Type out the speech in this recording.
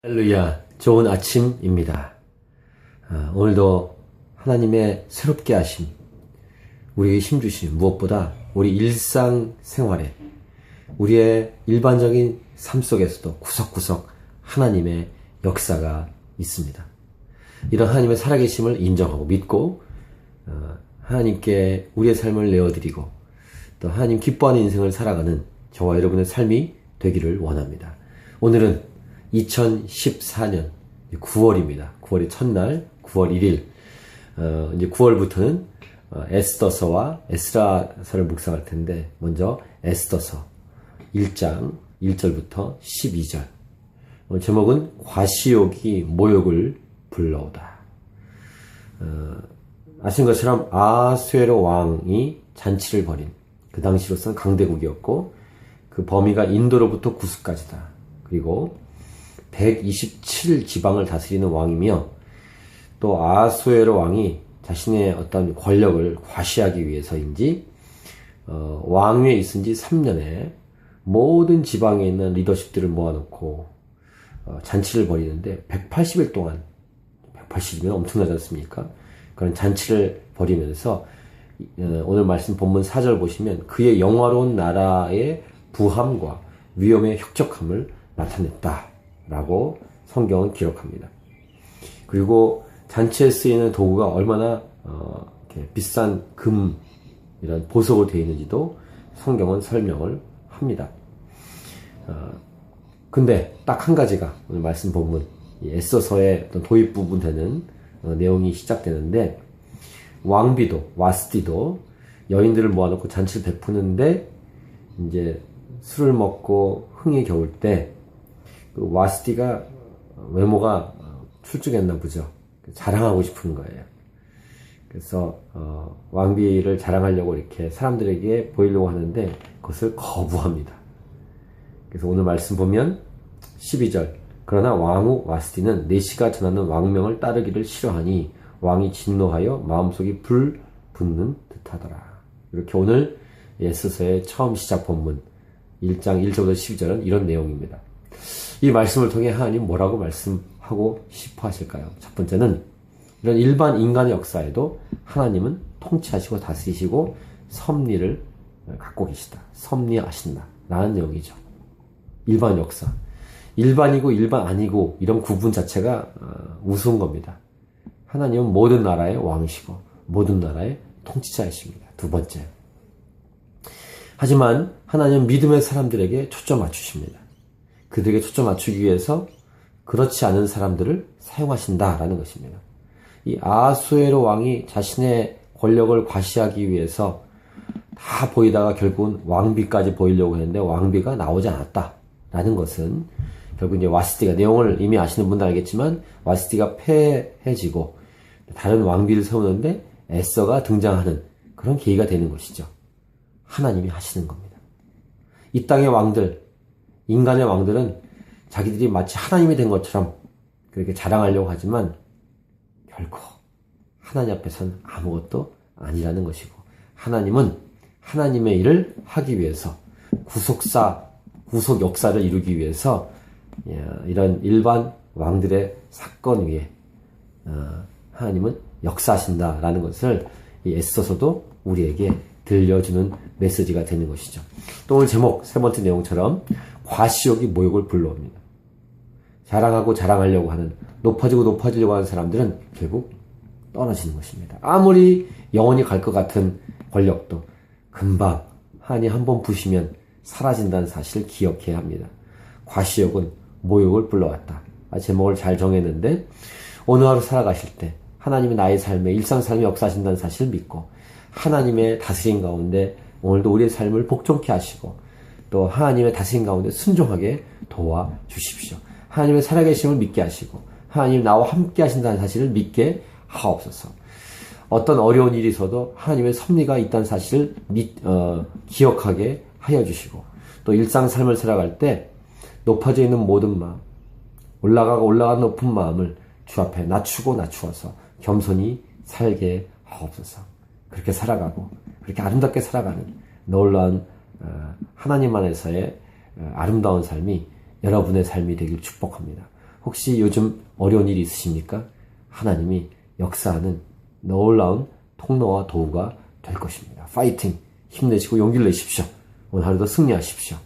할렐루야, 좋은 아침입니다. 오늘도 하나님의 새롭게 하심, 우리에게 힘주심, 무엇보다 우리 일상생활에 우리의 일반적인 삶 속에서도 구석구석 하나님의 역사가 있습니다. 이런 하나님의 살아계심을 인정하고 믿고 하나님께 우리의 삶을 내어드리고 또 하나님 기뻐하는 인생을 살아가는 저와 여러분의 삶이 되기를 원합니다. 오늘은 2014년 9월입니다. 9월의 첫날, 9월 1일. 이제 9월부터는 에스더서와 에스라서를 묵상할 텐데, 먼저 에스더서 1장 1절부터 12절. 제목은 과시욕이 모욕을 불러오다. 아시는 것처럼 아수에로 왕이 잔치를 벌인 그 당시로서는 강대국이었고, 그 범위가 인도로부터 구스까지다. 그리고 127지방을 다스리는 왕이며, 또 아수에로 왕이 자신의 어떤 권력을 과시하기 위해서인지 왕위에 있은 지 3년에 모든 지방에 있는 리더십들을 모아놓고 잔치를 벌이는데 180일 동안, 180이면 엄청나지 않습니까? 그런 잔치를 벌이면서 오늘 말씀 본문 4절 보시면 그의 영화로운 나라의 부함과 위엄의 혁적함을 나타냈다 라고 성경은 기록합니다. 그리고 잔치에 쓰이는 도구가 얼마나 이렇게 비싼 금, 이런 보석으로 되어 있는지도 성경은 설명을 합니다. 근데 딱 한 가지가 오늘 말씀 본문 에스더서의 어떤 도입 부분 되는 내용이 시작되는데, 왕비도 와스디도 여인들을 모아놓고 잔치를 베푸는데, 이제 술을 먹고 흥에 겨울 때 그 와스디가 외모가 출중했나 보죠. 자랑하고 싶은 거예요. 그래서 왕비를 자랑하려고 이렇게 사람들에게 보이려고 하는데 그것을 거부합니다. 그래서 오늘 말씀 보면 12절, 그러나 왕후 와스디는 내시가 전하는 왕명을 따르기를 싫어하니 왕이 진노하여 마음속이 불 붙는 듯하더라. 이렇게 오늘 에스더서의 처음 시작 본문 1장 1절부터 12절은 이런 내용입니다. 이 말씀을 통해 하나님 뭐라고 말씀하고 싶어 하실까요? 첫 번째는 이런 일반 인간의 역사에도 하나님은 통치하시고 다스리시고 섭리를 갖고 계시다. 섭리하신다. 라는 내용이죠. 일반 역사. 일반이고 일반 아니고 이런 구분 자체가 우스운 겁니다. 하나님은 모든 나라의 왕이시고 모든 나라의 통치자이십니다. 두 번째. 하지만 하나님은 믿음의 사람들에게 초점 맞추십니다. 그들에게 초점 맞추기 위해서 그렇지 않은 사람들을 사용하신다라는 것입니다. 이 아수에로 왕이 자신의 권력을 과시하기 위해서 다 보이다가 결국은 왕비까지 보이려고 했는데 왕비가 나오지 않았다라는 것은 결국 이제 와스디가, 내용을 이미 아시는 분들 알겠지만 와스디가 패해지고 다른 왕비를 세우는데 에스더가 등장하는 그런 계기가 되는 것이죠. 하나님이 하시는 겁니다. 이 땅의 왕들, 인간의 왕들은 자기들이 마치 하나님이 된 것처럼 그렇게 자랑하려고 하지만 결코 하나님 앞에서는 아무것도 아니라는 것이고, 하나님은 하나님의 일을 하기 위해서 구속 역사를 이루기 위해서 이런 일반 왕들의 사건 위에 하나님은 역사하신다라는 것을 이 에스더서도 우리에게 들려주는 메시지가 되는 것이죠. 또 오늘 제목 세 번째 내용처럼 과시욕이 모욕을 불러옵니다. 자랑하고 자랑하려고 하는, 높아지고 높아지려고 하는 사람들은 결국 떨어지는 것입니다. 아무리 영원히 갈 것 같은 권력도 금방 하나님 한번 부시면 사라진다는 사실을 기억해야 합니다. 과시욕은 모욕을 불러왔다. 제목을 잘 정했는데, 오늘 하루 살아가실 때 하나님이 나의 삶에 일상 삶에 역사하신다는 사실을 믿고 하나님의 다스림 가운데 오늘도 우리의 삶을 복종케 하시고 또 하나님의 다스림 가운데 순종하게 도와주십시오. 하나님의 살아계심을 믿게 하시고 하나님 나와 함께 하신다는 사실을 믿게 하옵소서. 어떤 어려운 일이 있어도 하나님의 섭리가 있다는 사실을 기억하게 하여 주시고, 또 일상 삶을 살아갈 때 높아져 있는 모든 마음, 올라가는 높은 마음을 주 앞에 낮추어서 겸손히 살게 하옵소서. 그렇게 살아가고 그렇게 아름답게 살아가는 놀라운 하나님 안에서의 아름다운 삶이 여러분의 삶이 되길 축복합니다. 혹시 요즘 어려운 일이 있으십니까? 하나님이 역사하는 놀라운 통로와 도구가 될 것입니다. 파이팅! 힘내시고 용기를 내십시오. 오늘 하루도 승리하십시오.